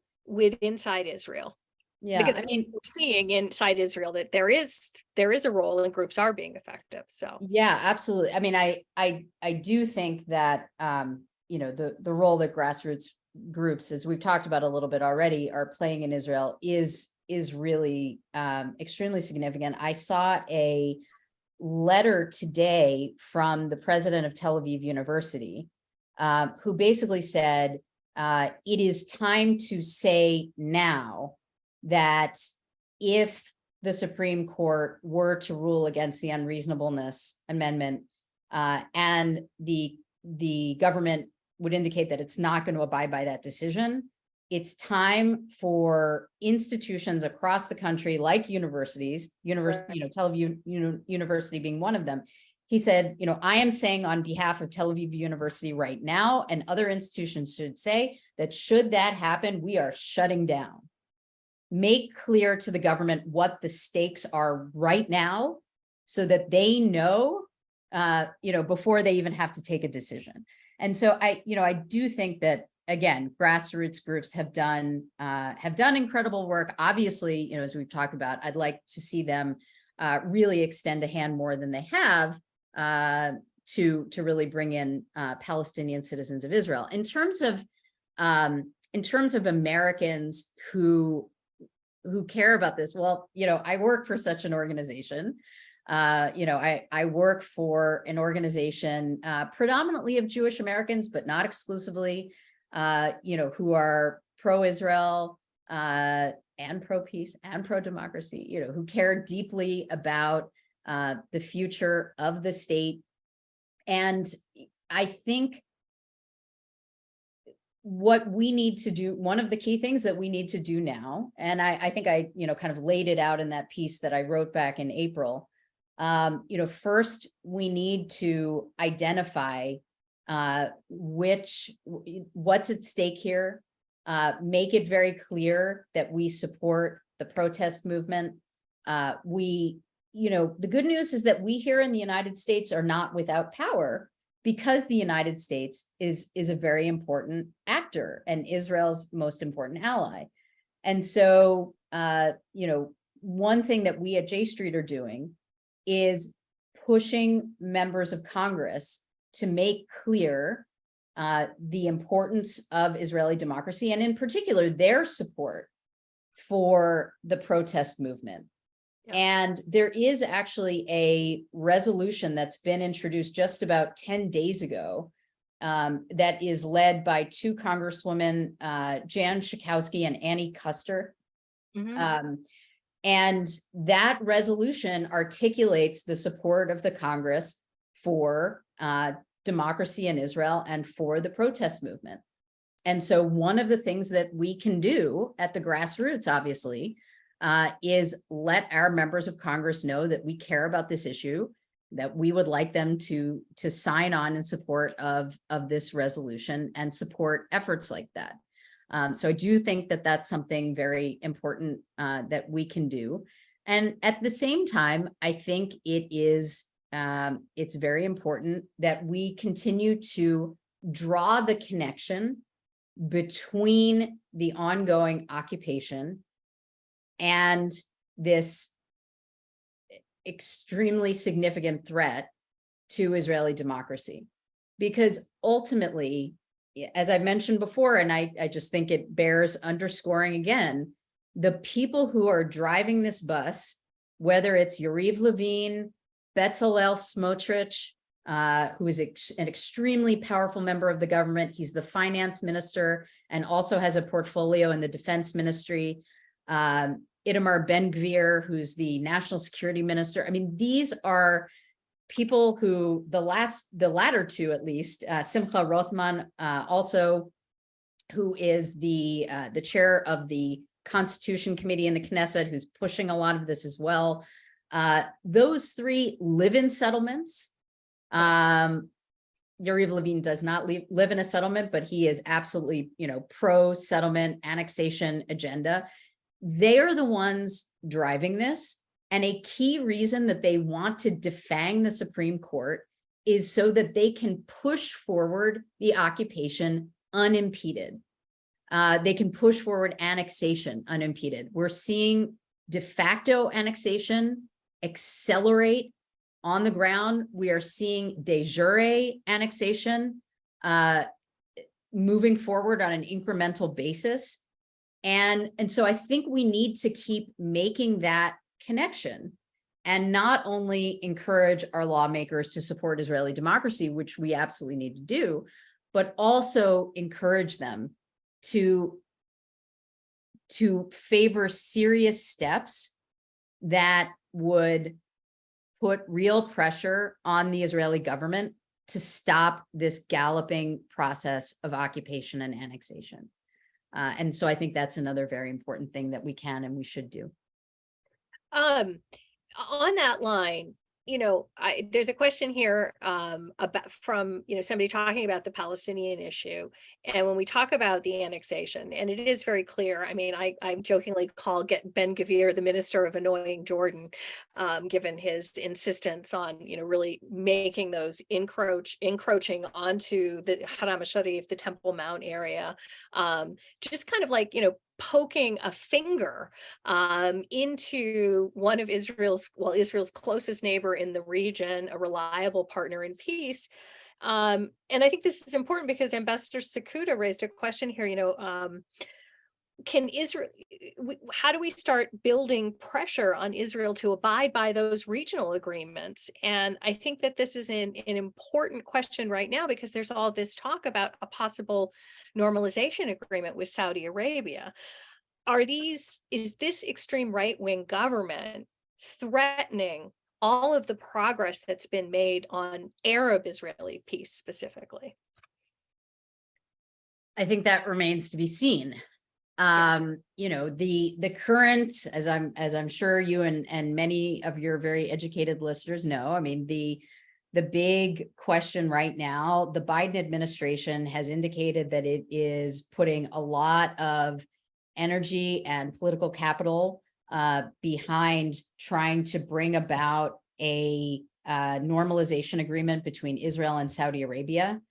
inside Israel? Yeah, because we're seeing inside Israel that there is a role, and groups are being effective. So yeah, absolutely. I mean, I do think that the role that grassroots groups, as we've talked about a little bit already, are playing in Israel is really extremely significant. I saw a letter today from the president of Tel Aviv University, who basically said it is time to say now that if the Supreme Court were to rule against the unreasonableness amendment, and the government would indicate that it's not going to abide by that decision, it's time for institutions across the country, like universities, Tel Aviv University being one of them. He said, I am saying on behalf of Tel Aviv University right now, and other institutions should say that should that happen, we are shutting down. Make clear to the government what the stakes are right now, so that they know, before they even have to take a decision. And so I do think that, again, grassroots groups have done incredible work. Obviously, as we've talked about, I'd like to see them really extend a hand more than they have to really bring in Palestinian citizens of Israel. In terms of Americans who care about this, well, I work for such an organization. I work for an organization predominantly of Jewish Americans, but not exclusively, who are pro-Israel and pro-peace and pro-democracy, who care deeply about the future of the state. And I think what we need to do, one of the key things that we need to do now, and I think I kind of laid it out in that piece that I wrote back in April. First we need to identify what's at stake here, make it very clear that we support the protest movement. The good news is that we here in the United States are not without power, because the United States is a very important actor and Israel's most important ally. And so, one thing that we at J Street are doing is pushing members of Congress to make clear the importance of Israeli democracy, and in particular, their support for the protest movement. Yeah. And there is actually a resolution that's been introduced just about 10 days ago that is led by two Congresswomen, Jan Schakowsky and Annie Kuster. Mm-hmm. And that resolution articulates the support of the Congress for democracy in Israel and for the protest movement. And so one of the things that we can do at the grassroots, obviously, is let our members of Congress know that we care about this issue, that we would like them to sign on in support of this resolution and support efforts like that. So I do think that that's something very important that we can do. And at the same time, I think it's very important that we continue to draw the connection between the ongoing occupation and this extremely significant threat to Israeli democracy. Because ultimately, as I've mentioned before, and I just think it bears underscoring again, the people who are driving this bus, whether it's Yariv Levin, Bezalel Smotrich, who is an extremely powerful member of the government. He's the finance minister and also has a portfolio in the defense ministry. Itamar Ben-Gvir, who's the national security minister. I mean, these are people who the latter two, at least, Simcha Rothman, also, who is the chair of the Constitution Committee in the Knesset, who's pushing a lot of this as well. Those three live in settlements. Yariv Levin does not live in a settlement, but he is absolutely, pro-settlement annexation agenda. They are the ones driving this. And a key reason that they want to defang the Supreme Court is so that they can push forward the occupation unimpeded. They can push forward annexation unimpeded. We're seeing de facto annexation accelerate on the ground. We are seeing de jure annexation moving forward on an incremental basis. And so I think we need to keep making that connection and not only encourage our lawmakers to support Israeli democracy, which we absolutely need to do, but also encourage them to favor serious steps that would put real pressure on the Israeli government to stop this galloping process of occupation and annexation. And so I think that's another very important thing that we can and we should do. On that line, there's a question here about from somebody talking about the Palestinian issue, and when we talk about the annexation, and it is very clear. I mean, I jokingly call Ben-Gvir the minister of annoying Jordan, given his insistence on really making those encroaching onto the Haram al-Sharif, the Temple Mount area, just kind of like poking a finger into one of Israel's closest neighbor in the region, a reliable partner in peace. And I think this is important because Ambassador Sakuda raised a question here, how do we start building pressure on Israel to abide by those regional agreements? And I think that this is an important question right now because there's all this talk about a possible normalization agreement with Saudi Arabia. Is this extreme right-wing government threatening all of the progress that's been made on Arab-Israeli peace specifically? I think that remains to be seen. The current, as I'm sure you and many of your very educated listeners know, I mean, the big question right now. The Biden administration has indicated that it is putting a lot of energy and political capital behind trying to bring about a normalization agreement between Israel and Saudi Arabia.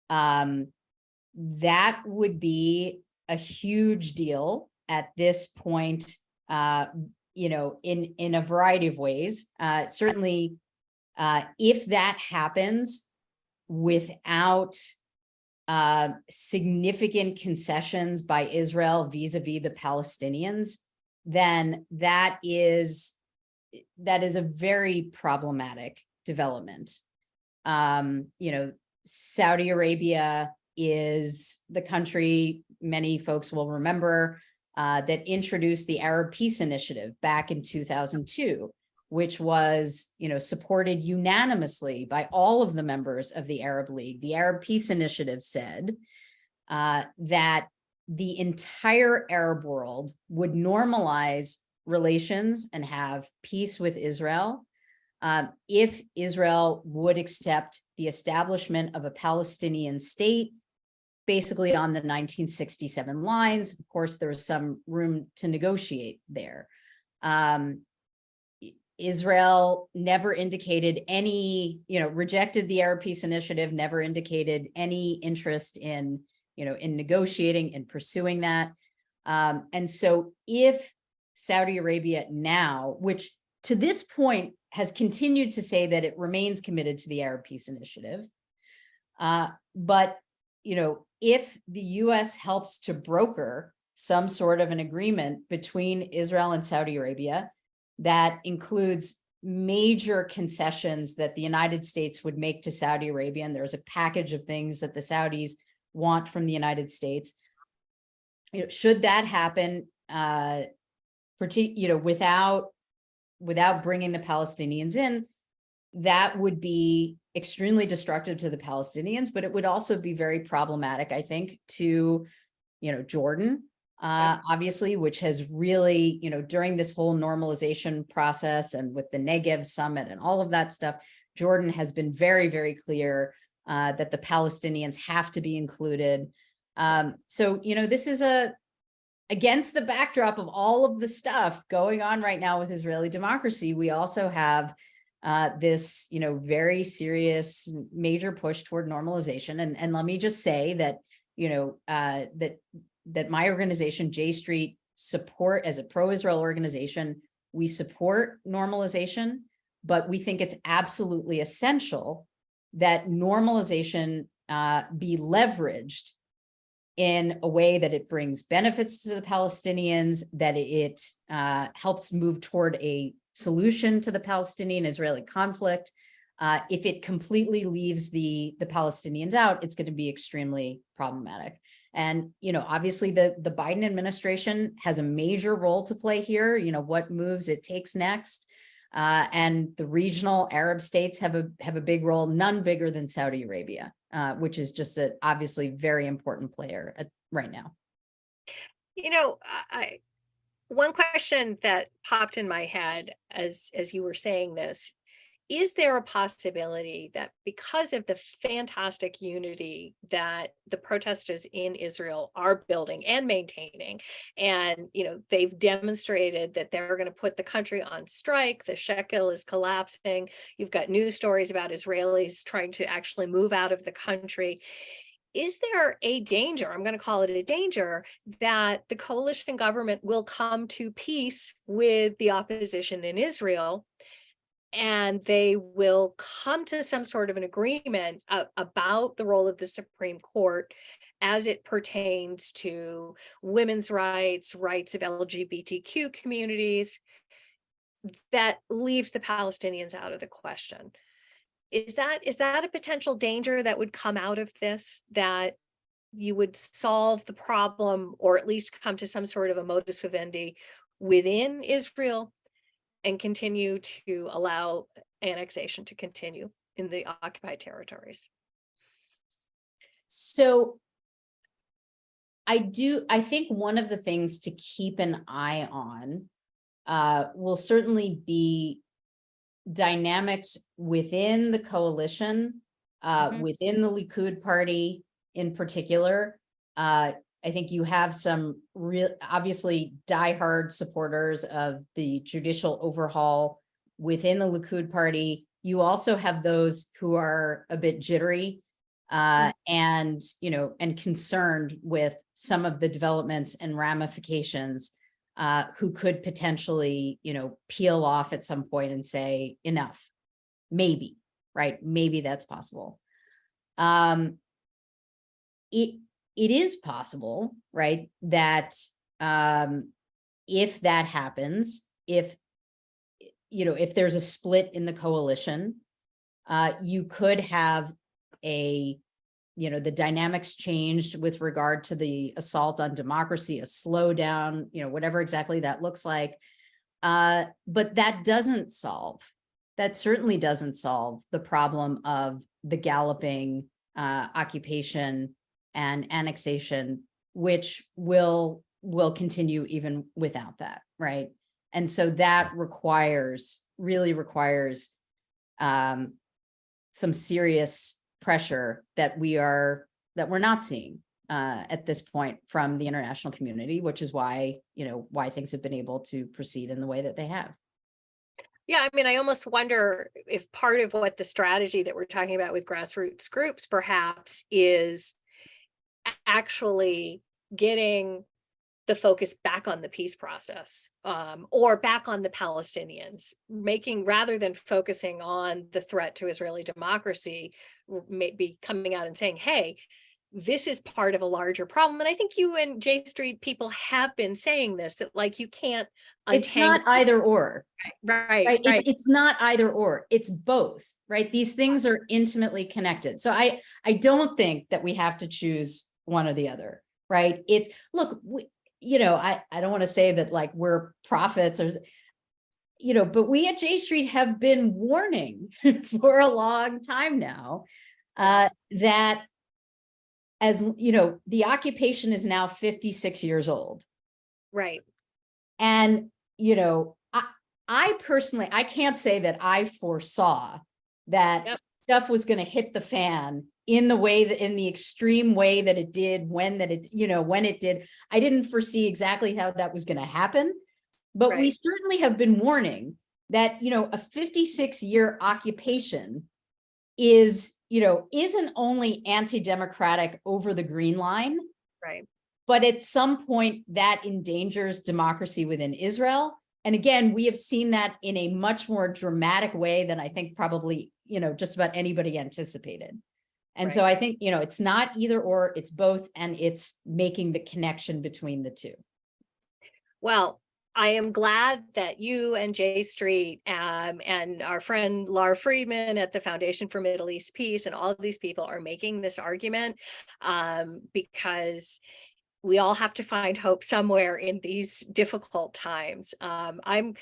That would be a huge deal at this point, in a variety of ways. Certainly, if that happens without significant concessions by Israel vis-a-vis the Palestinians, then that is a very problematic development. Saudi Arabia is the country many folks will remember that introduced the Arab Peace Initiative back in 2002, which was, supported unanimously by all of the members of the Arab League. The Arab Peace Initiative said that the entire Arab world would normalize relations and have peace with Israel if Israel would accept the establishment of a Palestinian state, basically on the 1967 lines. Of course, there was some room to negotiate there. Israel never indicated any, rejected the Arab Peace Initiative, never indicated any interest in, in negotiating and pursuing that. And so if Saudi Arabia now, which to this point has continued to say that it remains committed to the Arab Peace Initiative, but, if the US helps to broker some sort of an agreement between Israel and Saudi Arabia, that includes major concessions that the United States would make to Saudi Arabia, and there's a package of things that the Saudis want from the United States. Should that happen, without bringing the Palestinians in, that would be extremely destructive to the Palestinians, but it would also be very problematic, I think, to, Jordan. Obviously, which has really, during this whole normalization process and with the Negev summit and all of that stuff, Jordan has been very, very clear that the Palestinians have to be included. So, this is against the backdrop of all of the stuff going on right now with Israeli democracy. We also have this, very serious major push toward normalization. And let me just say that, that my organization, J Street, support as a pro-Israel organization, we support normalization, but we think it's absolutely essential that normalization be leveraged in a way that it brings benefits to the Palestinians, that it helps move toward a solution to the Palestinian-Israeli conflict. If it completely leaves the Palestinians out, it's going to be extremely problematic. And, obviously the Biden administration has a major role to play here, what moves it takes next. And the regional Arab states have a big role, none bigger than Saudi Arabia, which is just a obviously very important player right now. One question that popped in my head as you were saying this, is there a possibility that because of the fantastic unity that the protesters in Israel are building and maintaining, and they've demonstrated that they're going to put the country on strike, the shekel is collapsing, you've got news stories about Israelis trying to actually move out of the country, is there a danger, I'm going to call it a danger, that the coalition government will come to peace with the opposition in Israel and they will come to some sort of an agreement about the role of the Supreme Court as it pertains to women's rights, rights of LGBTQ communities, that leaves the Palestinians out of the question? Is that a potential danger that would come out of this, that you would solve the problem or at least come to some sort of a modus vivendi within Israel and continue to allow annexation to continue in the occupied territories? So I think one of the things to keep an eye on will certainly be dynamics within the coalition, within the Likud party in particular. I think you have some real, obviously diehard supporters of the judicial overhaul within the Likud party. You also have those who are a bit jittery and, and concerned with some of the developments and ramifications, who could potentially, peel off at some point and say enough, maybe, right? Maybe that's possible. It is possible, right, that if that happens, if there's a split in the coalition, you could have the dynamics changed with regard to the assault on democracy, a slowdown, whatever exactly that looks like. But that certainly doesn't solve the problem of the galloping occupation and annexation, which will continue even without that, right? And so that really requires some serious pressure that we're not seeing at this point from the international community, which is why things have been able to proceed in the way that they have. Yeah, I mean, I almost wonder if part of what the strategy that we're talking about with grassroots groups perhaps is actually getting the focus back on the peace process, or back on the Palestinians, rather than focusing on the threat to Israeli democracy, maybe coming out and saying, hey, this is part of a larger problem. And I think you and J Street people have been saying this, that like, you can't It's not either or. Right. It's not either or, it's both, right? These things are intimately connected. So I don't think that we have to choose one or the other, right? I don't want to say that like we're prophets or, but we at J Street have been warning for a long time now, that as the occupation is now 56 years old. Right. And, I personally, I can't say that I foresaw that stuff was going to hit the fan in the extreme way that it did, when it did. I didn't foresee exactly how that was going to happen, but we certainly have been warning that, a 56-year occupation isn't only anti-democratic over the green line, right, but at some point that endangers democracy within Israel. And again, we have seen that in a much more dramatic way than I think probably, just about anybody anticipated. And so I think, it's not either or, it's both, and it's making the connection between the two. Well, I am glad that you and J Street and our friend Laura Friedman at the Foundation for Middle East Peace and all of these people are making this argument, because we all have to find hope somewhere in these difficult times. I'm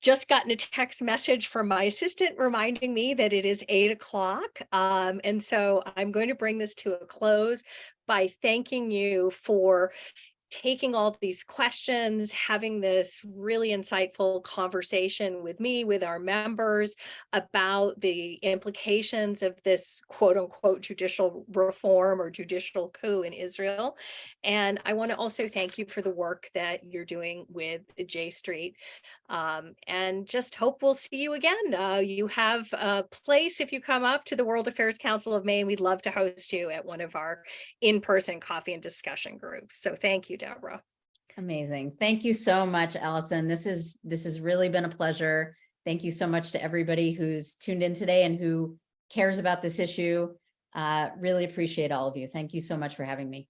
just gotten a text message from my assistant reminding me that it is 8 o'clock. And so I'm going to bring this to a close by thanking you for taking all these questions, having this really insightful conversation with me, with our members, about the implications of this quote unquote judicial reform or judicial coup in Israel. And I want to also thank you for the work that you're doing with J Street, and just hope we'll see you again. You have a place if you come up to the World Affairs Council of Maine. We'd love to host you at one of our in-person coffee and discussion groups. So thank you, Debra. Amazing. Thank you so much, Allison. This has really been a pleasure. Thank you so much to everybody who's tuned in today and who cares about this issue. Really appreciate all of you. Thank you so much for having me.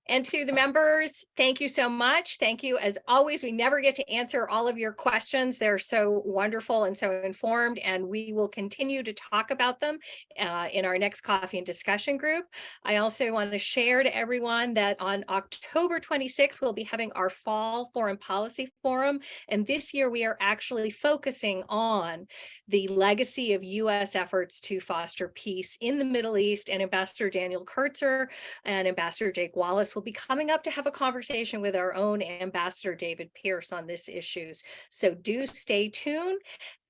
And to the members, thank you so much. Thank you. As always, we never get to answer all of your questions. They're so wonderful and so informed, and we will continue to talk about them in our next coffee and discussion group. I also want to share to everyone that on October 26th, we'll be having our Fall Foreign Policy Forum. And this year, we are actually focusing on the legacy of U.S. efforts to foster peace in the Middle East, and Ambassador Daniel Kurtzer and Ambassador Jake Wallace We'll be coming up to have a conversation with our own Ambassador David Pierce on this issues. So do stay tuned.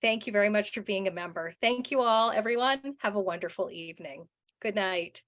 Thank you very much for being a member. Thank you all, everyone. Have a wonderful evening. Good night.